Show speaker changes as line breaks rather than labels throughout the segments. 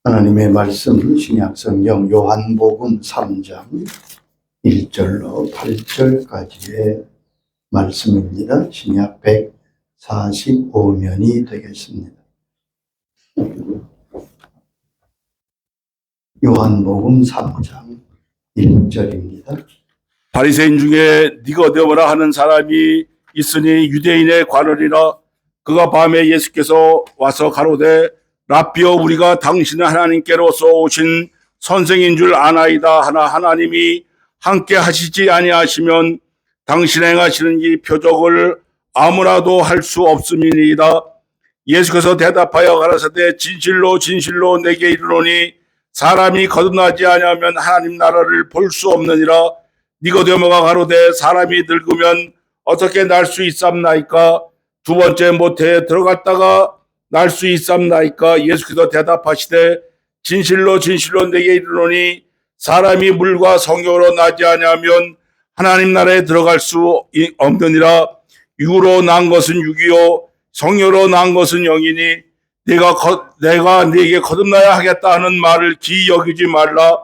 하나님의 말씀 신약성경 요한복음 3장 1절로 8절까지의 말씀입니다. 신약 145면이 되겠습니다. 요한복음 3장 1절입니다.
바리새인 중에 니고데모라 하는 사람이 있으니 유대인의 관원이라. 그가 밤에 예수께서 와서 가로되 라삐여, 우리가 당신은 하나님께로서 오신 선생인 줄 아나이다 하나 하나님이 함께 하시지 아니하시면 당신 행하시는 이 표적을 아무나도 할 수 없음이니이다. 예수께서 대답하여 가라사대 진실로 진실로 내게 이르노니 사람이 거듭나지 아니하면 하나님 나라를 볼 수 없느니라. 니고데모가 가로되 사람이 늙으면 어떻게 날 수 있삼나이까? 두 번째 모태에 들어갔다가 날 수 있삼나이까? 예수께서 대답하시되 진실로 진실로 내게 이르노니 사람이 물과 성령으로 나지 아니하면 하나님 나라에 들어갈 수 없느니라. 육으로 난 것은 육이요 성령으로 난 것은 영이니 내가 네게 거듭나야 하겠다 하는 말을 기이 여기지 말라.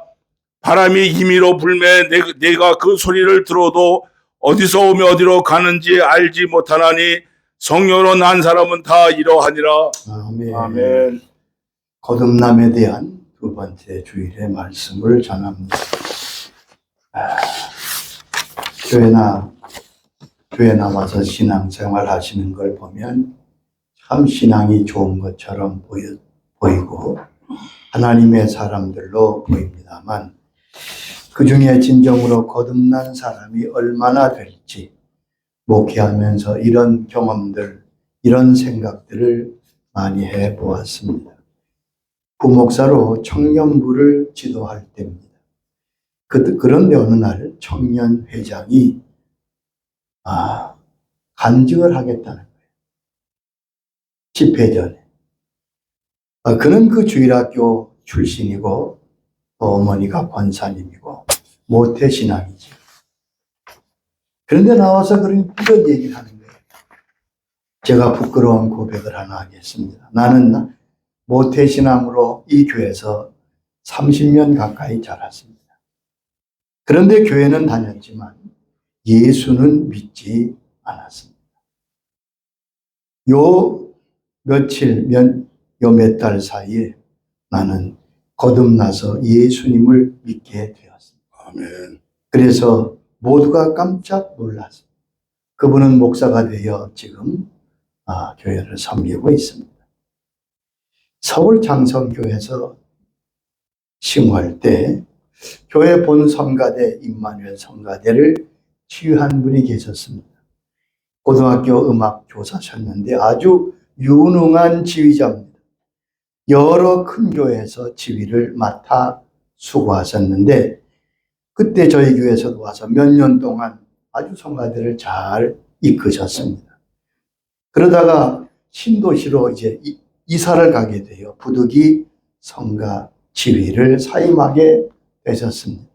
바람이 임의로 불매 내가 그 소리를 들어도 어디서 오며 어디로 가는지 알지 못하나니 성령으로 난 사람은 다 이러하니라.
아멘.
아멘.
거듭남에 대한 두 번째 주일의 말씀을 전합니다. 교회 나와서 신앙생활 하시는 걸 보면 참 신앙이 좋은 것처럼 보이고 하나님의 사람들로 보입니다만 그 중에 진정으로 거듭난 사람이 얼마나 될지 목회하면서 이런 경험들, 이런 생각들을 많이 해보았습니다. 부목사로 청년부를 지도할 때입니다. 그런데 어느 날 청년 회장이 간증을 하겠다는 거예요. 집회 전에. 그는 그 주일학교 출신이고 어머니가 권사님이고 모태신앙이죠. 그런데 나와서 이런 얘기를 하는 거예요. 제가 부끄러운 고백을 하나 하겠습니다. 나는 모태신앙으로 이 교회에서 30년 가까이 자랐습니다. 그런데 교회는 다녔지만 예수는 믿지 않았습니다. 몇 달 사이에 나는 거듭나서 예수님을 믿게 되었습니다.
아멘.
그래서 모두가 깜짝 놀랐습니다. 그분은 목사가 되어 지금 교회를 섬기고 있습니다. 서울 장성교회에서 싱후할 때 교회 본 성가대 임마누엘 성가대를 치유한 분이 계셨습니다. 고등학교 음악 교사셨는데 아주 유능한 지휘자입니다. 여러 큰 교회에서 지휘를 맡아 수고하셨는데 그때 저희 교회에서도 와서 몇 년 동안 아주 성가대를 잘 이끄셨습니다. 그러다가 신도시로 이제 이사를 가게 돼요. 부득이 성가 지휘를 사임하게 되셨습니다.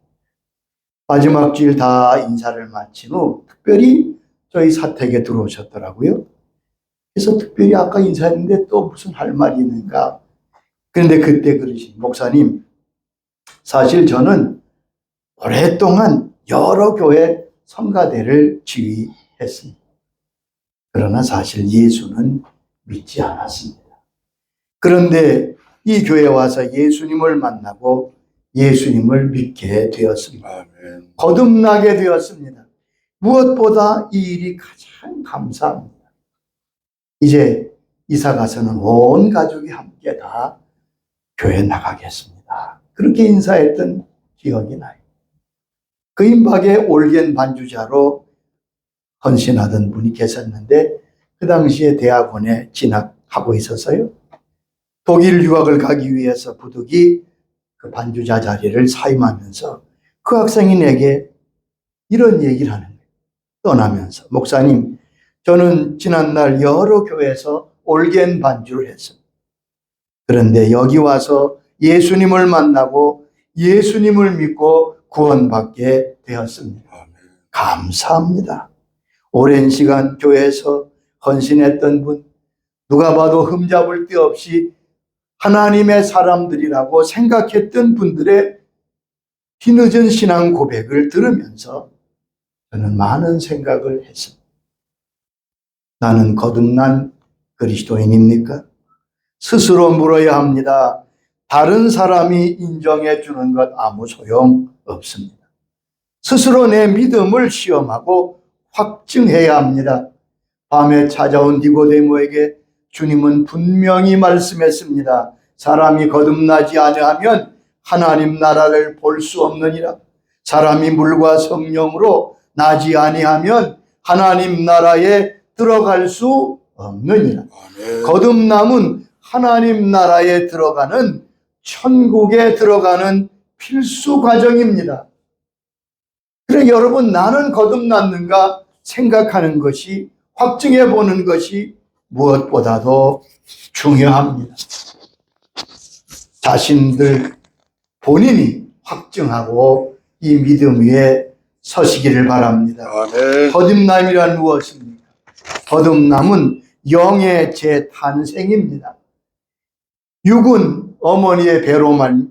마지막 주일 다 인사를 마친 후 특별히 저희 사택에 들어오셨더라고요. 그래서 특별히 아까 인사했는데 또 무슨 할 말이 있는가. 그런데 그때 그러신 목사님, 사실 저는 오랫동안 여러 교회 성가대를 지휘했습니다. 그러나 사실 예수는 믿지 않았습니다. 그런데 이 교회에 와서 예수님을 만나고 예수님을 믿게 되었습니다.
아멘.
거듭나게 되었습니다. 무엇보다 이 일이 가장 감사합니다. 이제 이사 가서는 온 가족이 함께 다 교회 나가겠습니다. 그렇게 인사했던 기억이 나요. 그 임박에 올겐 반주자로 헌신하던 분이 계셨는데 그 당시에 대학원에 진학하고 있었어요. 독일 유학을 가기 위해서 부득이 그 반주자 자리를 사임하면서 그 학생이 내게 이런 얘기를 하는 거예요. 떠나면서 목사님, 저는 지난날 여러 교회에서 올겐 반주를 했습니다. 그런데 여기 와서 예수님을 만나고 예수님을 믿고 구원받게 되었습니다. 감사합니다. 오랜 시간 교회에서 헌신했던 분, 누가 봐도 흠잡을 데 없이 하나님의 사람들이라고 생각했던 분들의 뒤늦은 신앙 고백을 들으면서 저는 많은 생각을 했습니다. 나는 거듭난 그리스도인입니까? 스스로 물어야 합니다. 다른 사람이 인정해 주는 것 아무 소용 없습니다. 스스로 내 믿음을 시험하고 확증해야 합니다. 밤에 찾아온 니고데모에게 주님은 분명히 말씀했습니다. 사람이 거듭나지 아니하면 하나님 나라를 볼 수 없느니라. 사람이 물과 성령으로 나지 아니하면 하나님 나라에 들어갈 수 없느니라.
아멘.
거듭남은 하나님 나라에 들어가는, 천국에 들어가는 필수 과정입니다. 그래 여러분, 나는 거듭났는가 생각하는 것이, 확증해 보는 것이 무엇보다도 중요합니다. 자신들 본인이 확증하고 이 믿음 위에 서시기를 바랍니다.
아멘.
거듭남이란 무엇입니까? 거듭남은 영의 재탄생입니다. 육은 어머니의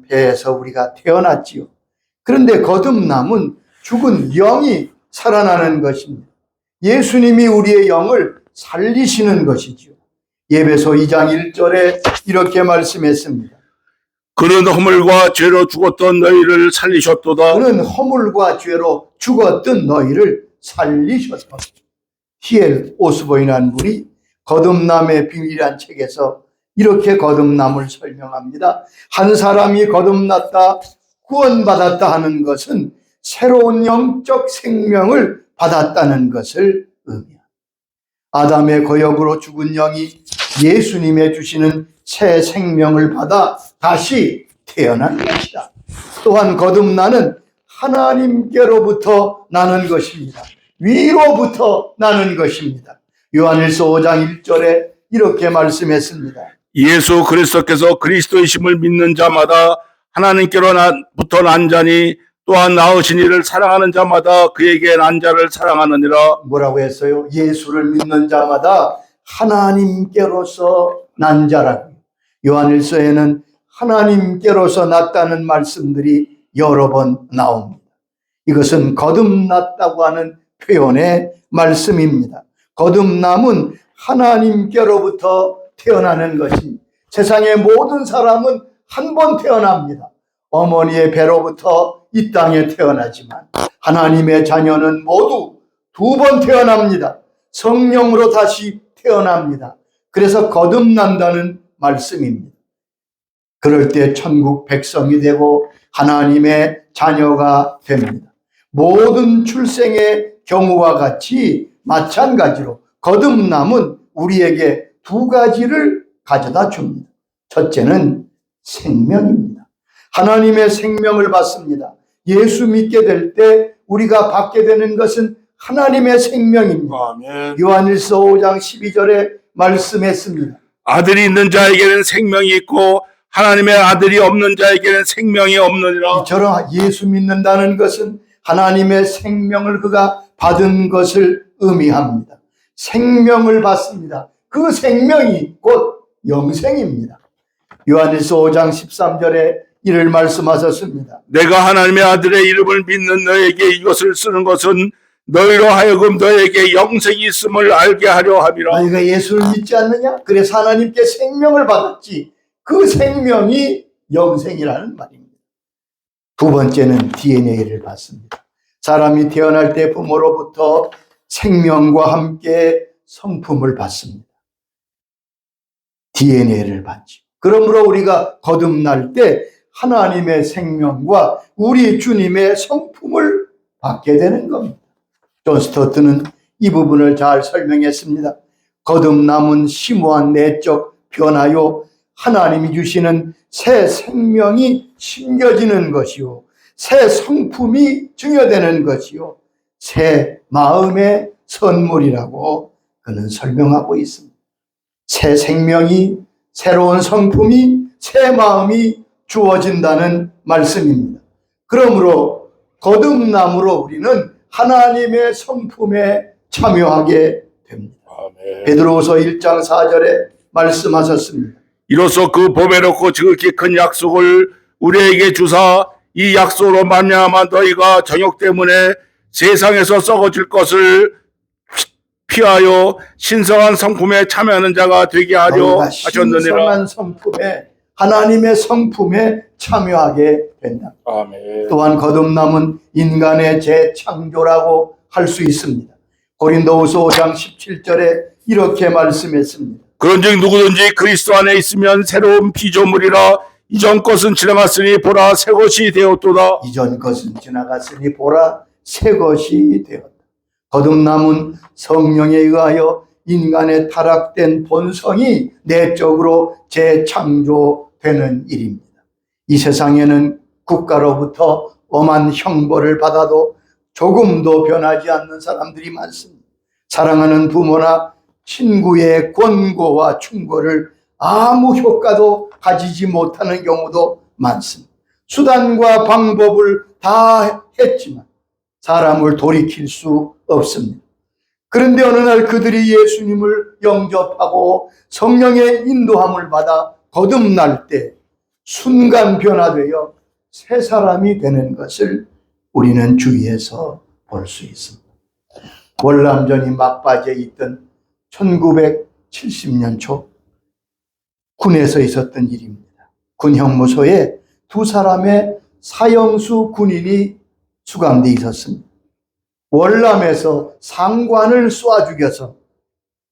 배에서 우리가 태어났지요. 그런데 거듭남은 죽은 영이 살아나는 것입니다. 예수님이 우리의 영을 살리시는 것이지요. 예배소 2장 1절에 이렇게 말씀했습니다.
그는 허물과 죄로 죽었던 너희를 살리셨도다.
그는 허물과 죄로 죽었던 너희를 살리셨다. T.L. 오스보이라는 분이 거듭남의 비밀이란 책에서 이렇게 거듭남을 설명합니다. 한 사람이 거듭났다, 구원받았다 하는 것은 새로운 영적 생명을 받았다는 것을 의미합니다. 아담의 거역으로 죽은 영이 예수님의 주시는 새 생명을 받아 다시 태어난 것이다. 또한 거듭나는 하나님께로부터 나는 것입니다. 위로부터 나는 것입니다. 요한일서 5장 1절에 이렇게 말씀했습니다.
예수 그리스도께서 그리스도이심을 믿는 자마다 하나님께로부터 난 자니 또한 낳으신 이를 사랑하는 자마다 그에게 난 자를 사랑하느니라.
뭐라고 했어요? 예수를 믿는 자마다 하나님께로서 난 자라고. 요한일서에는 하나님께로서 났다는 말씀들이 여러 번 나옵니다. 이것은 거듭났다고 하는 표현의 말씀입니다. 거듭남은 하나님께로부터 태어나는 것입니다. 세상의 모든 사람은 한 번 태어납니다. 어머니의 배로부터 이 땅에 태어나지만 하나님의 자녀는 모두 2번 태어납니다. 성령으로 다시 태어납니다. 그래서 거듭난다는 말씀입니다. 그럴 때 천국 백성이 되고 하나님의 자녀가 됩니다. 모든 출생의 경우와 같이 마찬가지로 거듭남은 우리에게 2가지를 가져다 줍니다. 첫째는 생명입니다. 하나님의 생명을 받습니다. 예수 믿게 될 때 우리가 받게 되는 것은 하나님의 생명입니다.
아멘.
요한일서 5장 12절에 말씀했습니다.
아들이 있는 자에게는 생명이 있고 하나님의 아들이 없는 자에게는 생명이 없느니라.
이처럼 예수 믿는다는 것은 하나님의 생명을 그가 받은 것을 의미합니다. 생명을 받습니다. 그 생명이 곧 영생입니다. 요한일서 5장 13절에 이를 말씀하셨습니다.
내가 하나님의 아들의 이름을 믿는 너에게 이것을 쓰는 것은 너희로 하여금 너에게 영생이 있음을 알게 하려 함이라.
너희가 예수를 믿지 않느냐? 그래서 하나님께 생명을 받았지. 그 생명이 영생이라는 말입니다. 2번째는 DNA를 받습니다. 사람이 태어날 때 부모로부터 생명과 함께 성품을 받습니다. DNA를 받지. 그러므로 우리가 거듭날 때 하나님의 생명과 우리 주님의 성품을 받게 되는 겁니다. 존 스토트는 이 부분을 잘 설명했습니다. 거듭남은 심오한 내적 변화요, 하나님이 주시는 새 생명이 심겨지는 것이요, 새 성품이 증여되는 것이요, 새 마음의 선물이라고 그는 설명하고 있습니다. 새 생명이, 새로운 성품이, 새 마음이 주어진다는 말씀입니다. 그러므로 거듭남으로 우리는 하나님의 성품에 참여하게 됩니다.
아멘.
베드로후서 1장 4절에 말씀하셨습니다.
이로써 그 보배롭고 지극히 큰 약속을 우리에게 주사 이 약속으로 말미암아 너희가 정욕 때문에 세상에서 썩어질 것을 피하여 신성한 성품에 참여하는 자가 되게 하려
너희가
하셨느니라.
신성한 성품에 하나님의 성품에 참여하게 된다.
아멘.
또한 거듭남은 인간의 재창조라고 할 수 있습니다. 고린도후서 5장 17절에 이렇게 말씀했습니다.
그런즉 누구든지 그리스도 안에 있으면 새로운 피조물이라 이전 것은 지나갔으니 보라 새 것이 되었도다.
이전 것은 지나갔으니 보라 새 것이 되었다. 거듭남은 성령에 의하여 인간의 타락된 본성이 내적으로 재창조되는 일입니다. 이 세상에는 국가로부터 엄한 형벌을 받아도 조금도 변하지 않는 사람들이 많습니다. 사랑하는 부모나 친구의 권고와 충고를 아무 효과도 가지지 못하는 경우도 많습니다. 수단과 방법을 다 했지만 사람을 돌이킬 수 없습니다. 그런데 어느 날 그들이 예수님을 영접하고 성령의 인도함을 받아 거듭날 때 순간 변화되어 새 사람이 되는 것을 우리는 주위에서 볼 수 있습니다. 월남전이 막바지에 있던 1970년 초 군에서 있었던 일입니다. 군 형무소에 두 사람의 사형수 군인이 수감되어 있었습니다. 월남에서 상관을 쏴 죽여서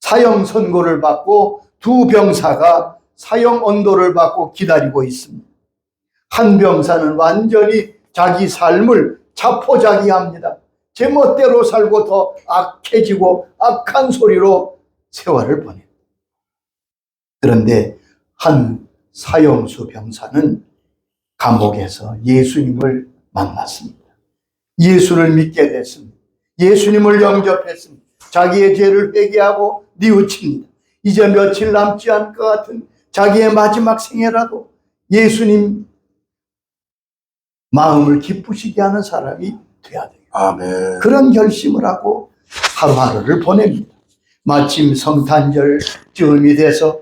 사형 선고를 받고 두 병사가 사형 언도를 받고 기다리고 있습니다. 한 병사는 완전히 자기 삶을 자포자기합니다. 제멋대로 살고 더 악해지고 악한 소리로 세월을 보냅니다. 그런데 한 사형수 병사는 감옥에서 예수님을 만났습니다. 예수를 믿게 됐습니다. 예수님을 영접했습니다. 자기의 죄를 회개하고 뉘우칩니다. 이제 며칠 남지 않을 것 같은 자기의 마지막 생애라도 예수님 마음을 기쁘시게 하는 사람이 돼야 돼요.
아멘.
그런 결심을 하고 하루하루를 보냅니다. 마침 성탄절 즈음이 돼서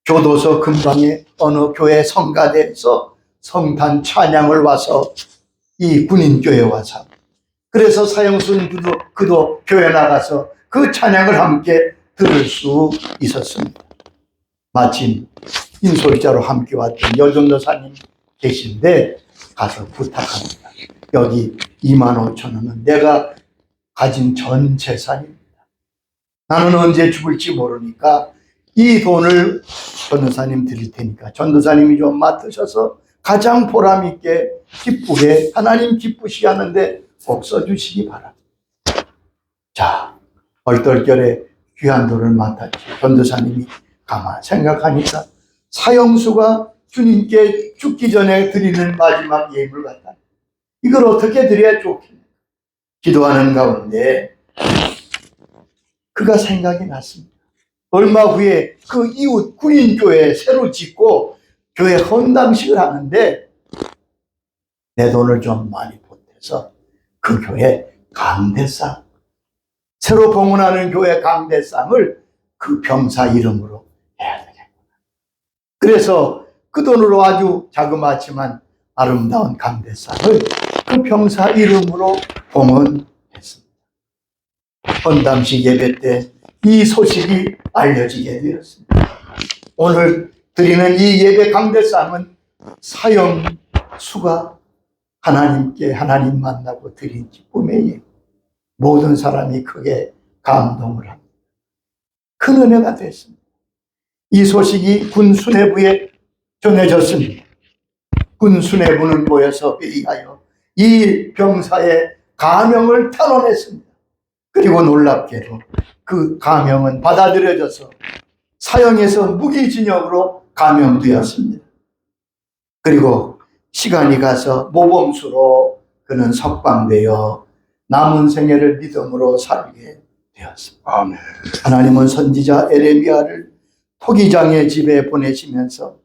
교도소 근방의 어느 교회 성가대에서 성탄 찬양을 와서 이 군인교회에 와서 그래서 사형수는 그도 교회 나가서 그 찬양을 함께 들을 수 있었습니다. 마침 인솔자로 함께 왔던 여전도사님 계신데 가서 부탁합니다. 여기 25,000원은 내가 가진 전 재산입니다. 나는 언제 죽을지 모르니까 이 돈을 전도사님 드릴 테니까 전도사님이 좀 맡으셔서 가장 보람 있게 기쁘게 하나님 기쁘시게 하는데 꼭 써주시기 바랍니다. 자, 얼떨결에 귀한 돈을 맡았지. 전도사님이 가만 생각하니까 사형수가 주님께 죽기 전에 드리는 마지막 예물 같다. 이걸 어떻게 드려야 좋겠냐. 기도하는 가운데 그가 생각이 났습니다. 얼마 후에 그 이웃 군인교회 새로 짓고 교회 헌당식을 하는데 내 돈을 좀 많이 보태서 그 교회 강대상, 새로 봉헌하는 교회 강대상을 그 병사 이름으로 해야 되겠구나. 그래서 그 돈으로 아주 자그마치만 아름다운 강대상을 그 병사 이름으로 봉헌했습니다. 헌당식 예배 때 이 소식이 알려지게 되었습니다. 오늘 드리는 이 예배 강대상은 사형수가 하나님께 하나님 만나고 드린 기쁨의 예배. 모든 사람이 크게 감동을 합니다. 큰 은혜가 됐습니다. 이 소식이 군 수뇌부에 전해졌습니다. 군 수뇌부는 모여서 회의하여 이 병사의 가명을 탄원했습니다. 그리고 놀랍게도 그 가명은 받아들여져서 사형에서 무기징역으로 감형되었습니다. 그리고 시간이 가서 모범수로 그는 석방되어 남은 생애를 믿음으로 살게 되었습니다.
아멘.
하나님은 선지자 에레미야를 토기장의 집에 보내시면서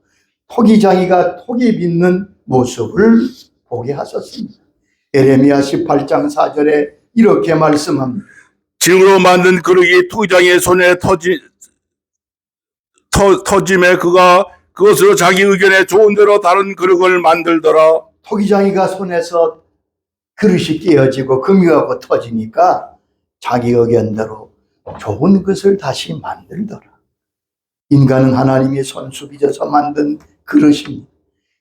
토기장이가 토기 빚는 모습을 보게 하셨습니다. 에레미야 18장 4절에 이렇게 말씀합니다.
징으로 만든 그릇이 토기장의 손에 터짐에 그가 그것으로 자기 의견에 좋은 대로 다른 그릇을 만들더라.
토기장이가 손에서 그릇이 깨어지고 금이하고 터지니까 자기 의견대로 좋은 것을 다시 만들더라. 인간은 하나님이 손수 빚어서 만든 그릇입니다.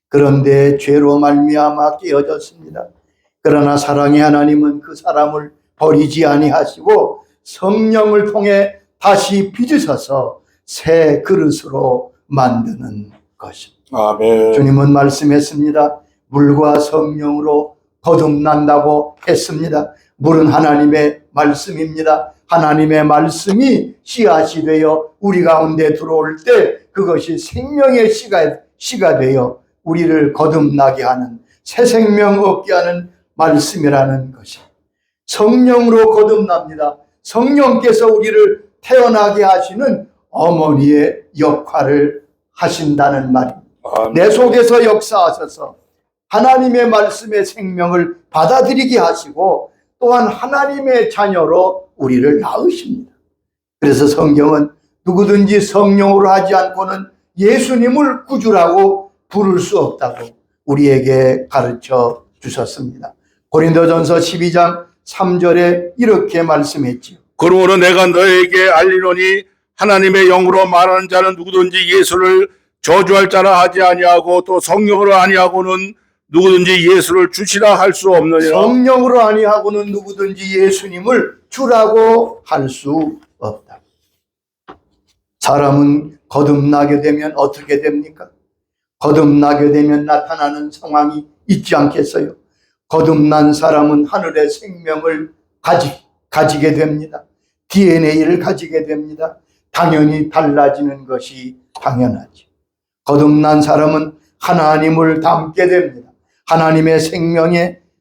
그런데 죄로 말미암아 깨어졌습니다. 그러나 사랑의 하나님은 그 사람을 버리지 아니하시고 성령을 통해 다시 빚으셔서 새 그릇으로 만드는 것입니다.
아멘.
주님은 말씀했습니다. 물과 성령으로 거듭난다고 했습니다. 물은 하나님의 말씀입니다. 하나님의 말씀이 씨앗이 되어 우리 가운데 들어올 때 그것이 생명의 씨가 되어 우리를 거듭나게 하는, 새 생명 얻게 하는 말씀이라는 것입니다. 성령으로 거듭납니다. 성령께서 우리를 태어나게 하시는 어머니의 역할을 하신다는 말입니다.
아멘.
내 속에서 역사하셔서 하나님의 말씀의 생명을 받아들이게 하시고 또한 하나님의 자녀로 우리를 낳으십니다. 그래서 성경은 누구든지 성령으로 하지 않고는 예수님을 구주라고 부를 수 없다고 우리에게 가르쳐 주셨습니다. 고린도전서 12장 3절에 이렇게 말씀했지요.
그러므로 내가 너에게 알리노니 하나님의 영으로 말하는 자는 누구든지 예수를 저주할 자라 하지 아니하고 또 성령으로 아니하고는 누구든지 예수를 주시라 할 수 없느니라.
성령으로 아니하고는 누구든지 예수님을 주라고 할 수 없다. 사람은 거듭나게 되면 어떻게 됩니까? 거듭나게 되면 나타나는 상황이 있지 않겠어요? 거듭난 사람은 하늘의 생명을 가지게 됩니다. DNA를 가지게 됩니다. 당연히 달라지는 것이 당연하죠. 거듭난 사람은 하나님을 닮게 됩니다. 하나님의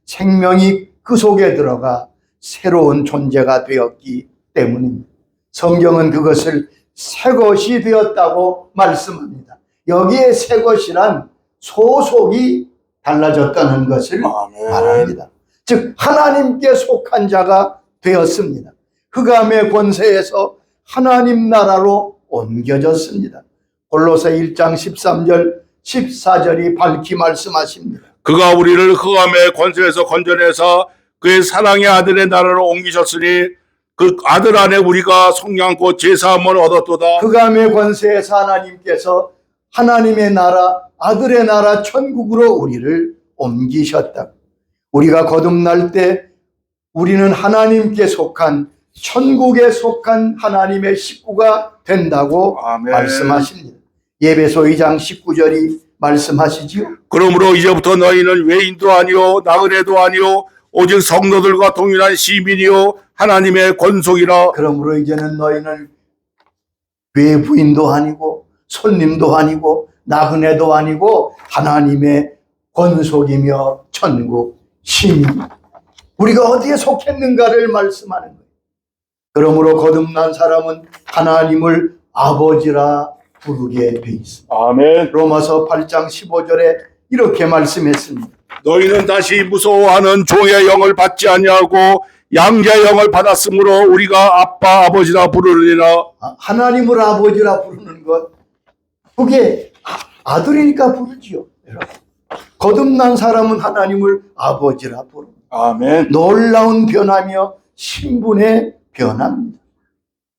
생명이 그 속에 들어가 새로운 존재가 되었기 때문입니다. 성경은 그것을 새 것이 되었다고 말씀합니다. 여기에 새 것이란 소속이 달라졌다는 것을
아멘.
말합니다. 즉 하나님께 속한 자가 되었습니다. 흑암의 권세에서 하나님 나라로 옮겨졌습니다. 골로새 1장 13절 14절이 밝히 말씀하십니다.
그가 우리를 흑암의 권세에서 건져내서 그의 사랑의 아들의 나라로 옮기셨으니 그 아들 안에 우리가 속량고 제사함을 얻었도다.
흑암의 권세에서 하나님께서 하나님의 나라, 아들의 나라 천국으로 우리를 옮기셨다. 우리가 거듭날 때 우리는 하나님께 속한, 천국에 속한 하나님의 식구가 된다고
아멘.
말씀하십니다. 예배소 2장 19절이 말씀하시지요.
그러므로 이제부터 너희는 외인도 아니요 나그네도 아니요 오직 성도들과 동일한 시민이요 하나님의 권속이라.
그러므로 이제는 너희는 외부인도 아니고 손님도 아니고 나그네도 아니고 하나님의 권속이며 천국 시민. 우리가 어디에 속했는가를 말씀하는 거예요. 그러므로 거듭난 사람은 하나님을 아버지라 부르게 돼 있습니다.
아멘.
로마서 8장 15절에 이렇게 말씀했습니다.
너희는 다시 무서워하는 종의 영을 받지 아니하고 양자의 영을 받았으므로 우리가 아빠 아버지라 부르리라.
하나님을 아버지라 부르는 것, 그게 아들이니까 부르지요. 여러분. 거듭난 사람은 하나님을 아버지라 부릅니다.
아멘.
놀라운 변화며 신분의 변화입니다.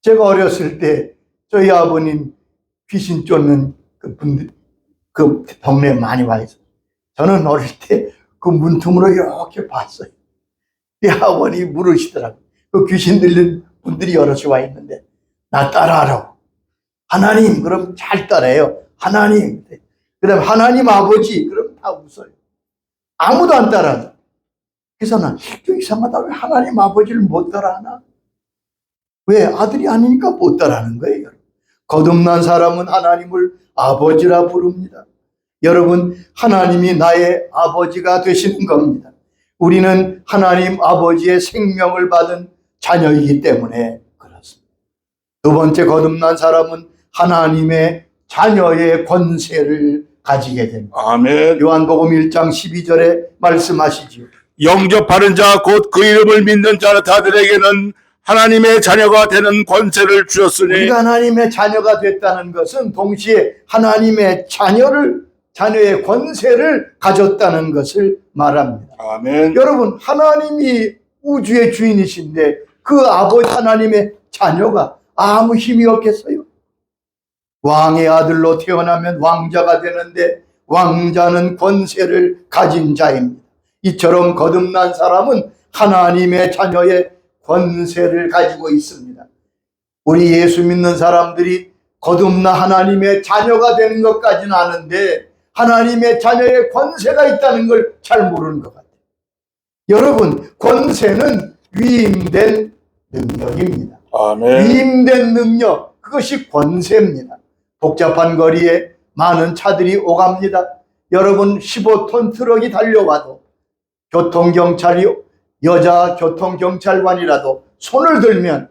제가 어렸을 때 저희 아버님 귀신 쫓는 그 분들 그 동네에 많이 와 있어요. 저는 어릴 때 그 문틈으로 이렇게 봤어요. 이 아버님이 물으시더라고요. 그 귀신 들린 분들이 여럿이 와 있는데 나 따라하라고. 하나님, 그럼 잘 따라해요. 하나님. 그다음 하나님 아버지, 그럼 다 웃어요. 아무도 안 따라하죠. 그래서 난 좀 이상하다. 왜 하나님 아버지를 못 따라하나? 왜? 아들이 아니니까 못 따라하는 거예요. 거듭난 사람은 하나님을 아버지라 부릅니다. 여러분, 하나님이 나의 아버지가 되시는 겁니다. 우리는 하나님 아버지의 생명을 받은 자녀이기 때문에 그렇습니다. 두 번째, 거듭난 사람은 하나님의 자녀의 권세를 가지게 됩니다.
아멘.
요한복음 1장 12절에 말씀하시죠.
영접하는 자 곧 그 이름을 믿는 자들에게는 하나님의 자녀가 되는 권세를 주셨으니
우리가 하나님의 자녀가 됐다는 것은 동시에 하나님의 자녀의 권세를 가졌다는 것을 말합니다.
아멘.
여러분, 하나님이 우주의 주인이신데 그 아버지 하나님의 자녀가 아무 힘이 없겠어요? 왕의 아들로 태어나면 왕자가 되는데 왕자는 권세를 가진 자입니다. 이처럼 거듭난 사람은 하나님의 자녀의 권세를 가지고 있습니다. 우리 예수 믿는 사람들이 거듭나 하나님의 자녀가 되는 것까지는 아는데 하나님의 자녀의 권세가 있다는 걸 잘 모르는 것 같아요. 여러분, 권세는 위임된 능력입니다.
아멘.
위임된 능력, 그것이 권세입니다. 복잡한 거리에 많은 차들이 오갑니다. 여러분, 15톤 트럭이 달려와도 여자 교통경찰관이라도 손을 들면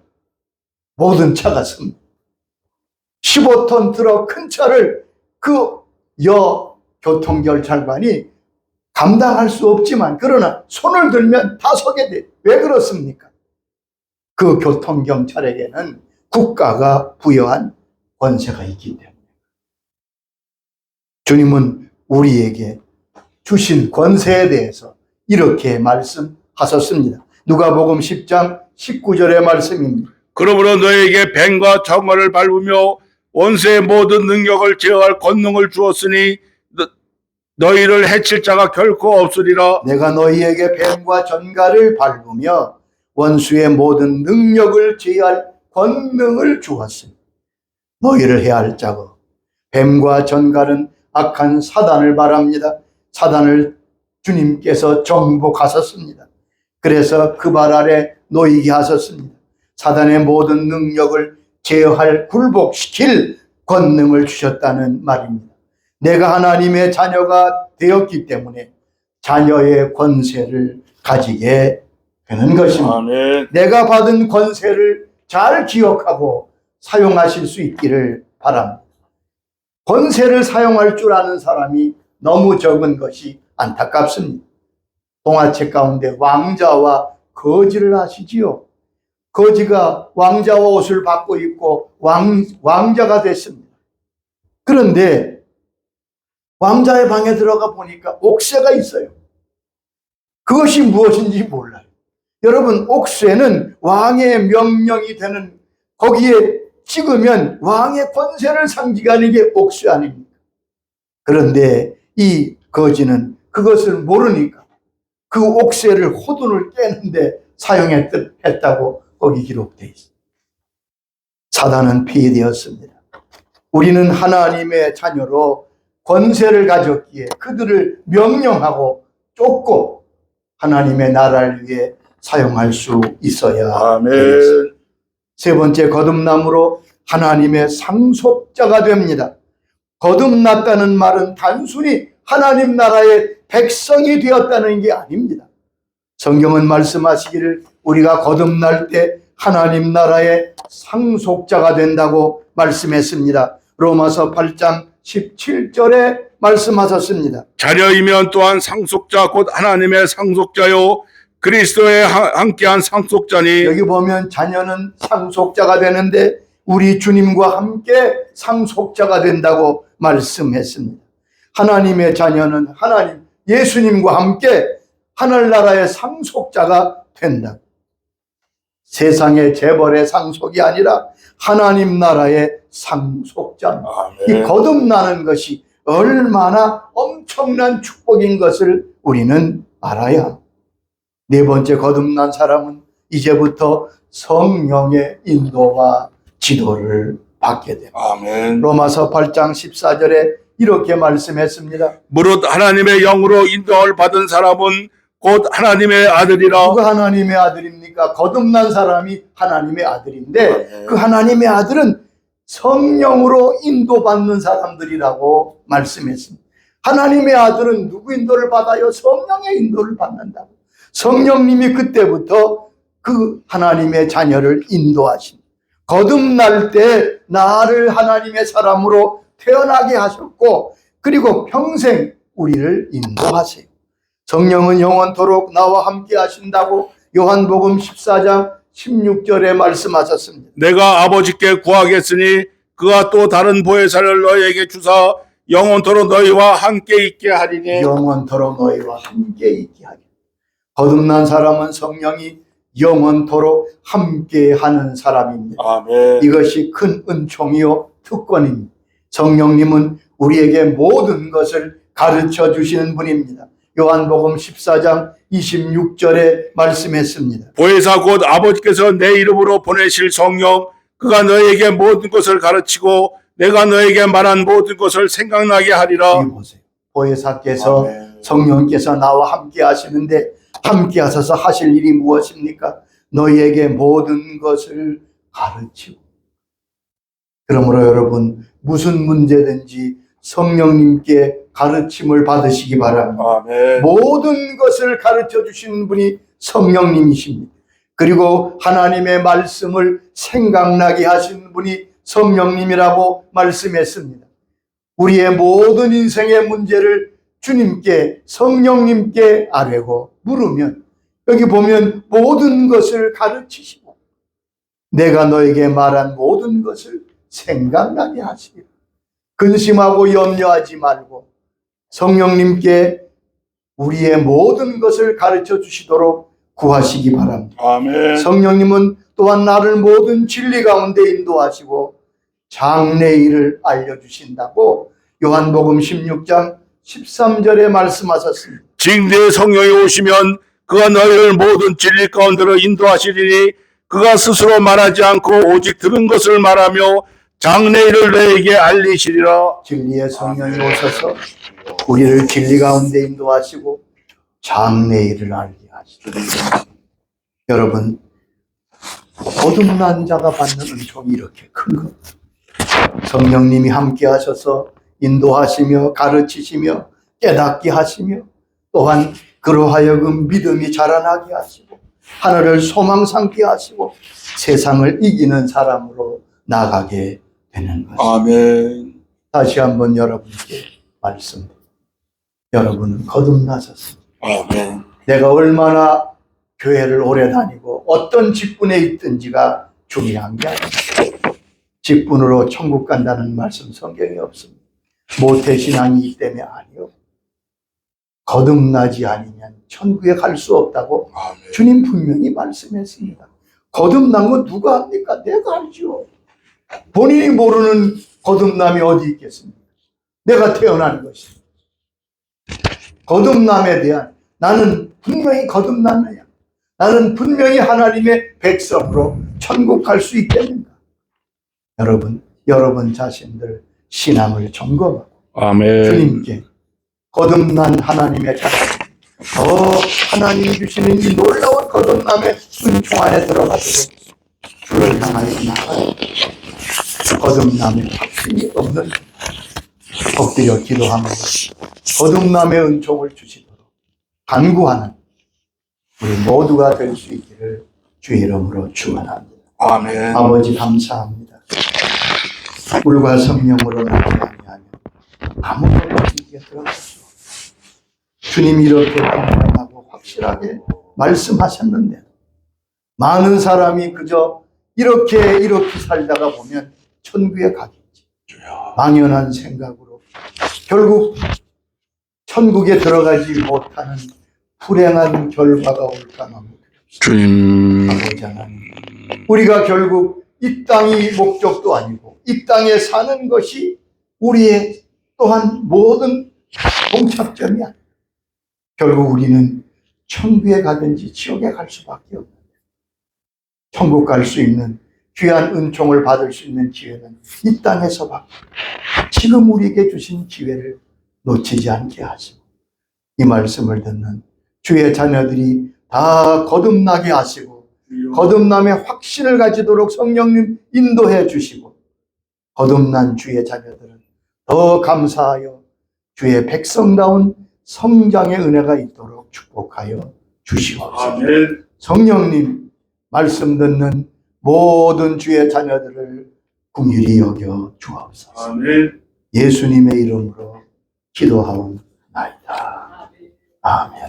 모든 차가 섭니다. 15톤 트럭 큰 차를 그 교통경찰관이 감당할 수 없지만 그러나 손을 들면 다 서게 돼요. 왜 그렇습니까? 그 교통경찰에게는 국가가 부여한 권세가 있기 때문에. 주님은 우리에게 주신 권세에 대해서 이렇게 말씀하셨습니다. 누가복음 10장 19절의 말씀입니다.
그러므로 너에게 뱀과 정어를 밟으며 원수의 모든 능력을 제어할 권능을 주었으니 너희를 해칠 자가 결코 없으리라.
내가 너희에게 뱀과 전갈을 밟으며 원수의 모든 능력을 제어할 권능을 주었으니 너희를 해할 자가. 뱀과 전갈은 악한 사단을 말합니다. 사단을 주님께서 정복하셨습니다. 그래서 그 발 아래 놓이게 하셨습니다. 사단의 모든 능력을 제어할, 굴복시킬 권능을 주셨다는 말입니다. 내가 하나님의 자녀가 되었기 때문에 자녀의 권세를 가지게 되는 것입니다.
아멘.
내가 받은 권세를 잘 기억하고 사용하실 수 있기를 바랍니다. 권세를 사용할 줄 아는 사람이 너무 적은 것이 안타깝습니다. 동화책 가운데 왕자와 거지를 아시지요? 거지가 왕자와 옷을 받고 입고 왕자가 됐습니다. 그런데 왕자의 방에 들어가 보니까 옥새가 있어요. 그것이 무엇인지 몰라요. 여러분, 옥새는 왕의 명령이 되는, 거기에 찍으면 왕의 권세를 상징하는 게 옥새 아닙니까? 그런데 이 거지는 그것을 모르니까 그 옥새를 호돈을 깨는데 사용했다고 거기 기록되어 있습니다. 사단은 폐위되었습니다. 우리는 하나님의 자녀로 권세를 가졌기에 그들을 명령하고 쫓고 하나님의 나라를 위해 사용할 수 있어야
아멘.
되겠습니다. 세 번째, 거듭남으로 하나님의 상속자가 됩니다. 거듭났다는 말은 단순히 하나님 나라의 백성이 되었다는 게 아닙니다. 성경은 말씀하시기를 우리가 거듭날 때 하나님 나라의 상속자가 된다고 말씀했습니다. 로마서 8장 17절에 말씀하셨습니다.
자녀이면 또한 상속자 곧 하나님의 상속자요 그리스도에 함께한 상속자니.
여기 보면 자녀는 상속자가 되는데 우리 주님과 함께 상속자가 된다고 말씀했습니다. 하나님의 자녀는 하나님 예수님과 함께 하늘나라의 상속자가 된다. 세상의 재벌의 상속이 아니라 하나님 나라의 상속자. 이 거듭나는 것이 얼마나 엄청난 축복인 것을 우리는 알아야 합니다. 네 번째, 거듭난 사람은 이제부터 성령의 인도와 지도를 받게 됩니다.
아멘.
로마서 8장 14절에 이렇게 말씀했습니다.
무릇 하나님의 영으로 인도를 받은 사람은 곧 하나님의 아들이라.
누가 하나님의 아들입니까? 거듭난 사람이 하나님의 아들인데 그 하나님의 아들은 성령으로 인도받는 사람들이라고 말씀했습니다. 하나님의 아들은 누구 인도를 받아요? 성령의 인도를 받는다고. 성령님이 그때부터 그 하나님의 자녀를 인도하십니다. 거듭날 때 나를 하나님의 사람으로 태어나게 하셨고 그리고 평생 우리를 인도하세요. 성령은 영원토록 나와 함께 하신다고 요한복음 14장 16절에 말씀하셨습니다.
내가 아버지께 구하겠으니 그가 또 다른 보혜사를 너희에게 주사 영원토록 너희와 함께 있게 하리니.
영원토록 너희와 함께 있게 하리. 거듭난 사람은 성령이 영원토록 함께 하는 사람입니다.
아멘.
이것이 큰 은총이요 특권입니다. 성령님은 우리에게 모든 것을 가르쳐 주시는 분입니다. 요한복음 14장 26절에 말씀했습니다.
보혜사 곧 아버지께서 내 이름으로 보내실 성령, 그가 너희에게 모든 것을 가르치고 내가 너에게 말한 모든 것을 생각나게 하리라.
여기 보세요. 보혜사께서
아멘.
성령께서 나와 함께 하시는데 함께 하셔서 하실 일이 무엇입니까? 너희에게 모든 것을 가르치고. 그러므로 여러분 무슨 문제든지 성령님께 가르침을 받으시기 바랍니다.
아멘.
모든 것을 가르쳐 주시는 분이 성령님이십니다. 그리고 하나님의 말씀을 생각나게 하시는 분이 성령님이라고 말씀했습니다. 우리의 모든 인생의 문제를 주님께, 성령님께 아뢰고 물으면 여기 보면 모든 것을 가르치시고 내가 너에게 말한 모든 것을 생각나게 하시리라. 근심하고 염려하지 말고 성령님께 우리의 모든 것을 가르쳐 주시도록 구하시기 바랍니다.
아멘.
성령님은 또한 나를 모든 진리 가운데 인도하시고 장래일을 알려주신다고 요한복음 16장 13절에 말씀하셨습니다.
징대의 성령이 오시면 그가 너희를 모든 진리 가운데로 인도하시리니 그가 스스로 말하지 않고 오직 들은 것을 말하며 장래일을 너희에게 알리시리라.
진리의 성령이 오셔서 우리를 진리 가운데 인도하시고 장래일을 알게 하시리라. 여러분, 거듭난 자가 받는 은총이 이렇게 큰 것. 성령님이 함께 하셔서 인도하시며 가르치시며 깨닫게 하시며 또한 그로 하여금 믿음이 자라나게 하시고 하늘을 소망 삼게 하시고 세상을 이기는 사람으로 나가게 되는 것입니다.
아멘.
다시 한번 여러분께 말씀드립니다. 여러분은 거듭나셨습니다.
아멘.
내가 얼마나 교회를 오래 다니고 어떤 직분에 있든지가 중요한 게 아닙니다. 직분으로 천국 간다는 말씀 성경에 없습니다. 모태신앙이기 때문에 아니요. 거듭나지 않으면 천국에 갈 수 없다고
아멘.
주님 분명히 말씀했습니다. 거듭난 건 누가 합니까? 내가 알죠. 본인이 모르는 거듭남이 어디 있겠습니까? 내가 태어난 것입니다. 거듭남에 대한 나는 분명히 거듭났느냐? 나는 분명히 하나님의 백성으로 천국 갈 수 있겠는가? 여러분 자신들 신앙을 점검하고
아멘.
주님께 거듭난 하나님의 자녀, 하나님이 주시는 이 놀라운 거듭남의 은총 안에 들어가도록 주를 향하여 나가요. 거듭남의 확신이 없는 엎드려 기도하며 거듭남의 은총을 주시도록 간구하는 우리 모두가 될 수 있기를 주의 이름으로 축원합니다.
아멘.
아버지 감사합니다. 물과 성령으로 나지 아니하며 아무것도 주님께 들어가시오. 주님이 이렇게 분명하고 확실하게 말씀하셨는데 많은 사람이 그저 이렇게 살다가 보면 천국에 가겠지. 망연한 생각으로 결국 천국에 들어가지 못하는 불행한 결과가 올까 너무
주님.
아버지 하나님, 우리가 결국 이 땅이 목적도 아니고 이 땅에 사는 것이 우리의 또한 모든 동착점이 아니고 결국 우리는 천국에 가든지 지옥에 갈 수밖에 없는데 천국 갈 수 있는 귀한 은총을 받을 수 있는 기회는 이 땅에서밖에 지금 우리에게 주신 기회를 놓치지 않게 하시고 이 말씀을 듣는 주의 자녀들이 다 거듭나게 하시고 거듭남의 확신을 가지도록 성령님 인도해 주시고 거듭난 주의 자녀들은 더 감사하여 주의 백성다운 성장의 은혜가 있도록 축복하여 주시옵소서.
아멘.
성령님 말씀 듣는 모든 주의 자녀들을 긍휼히 여겨 주옵소서.
아멘.
예수님의 이름으로 기도하옵나이다. 아멘.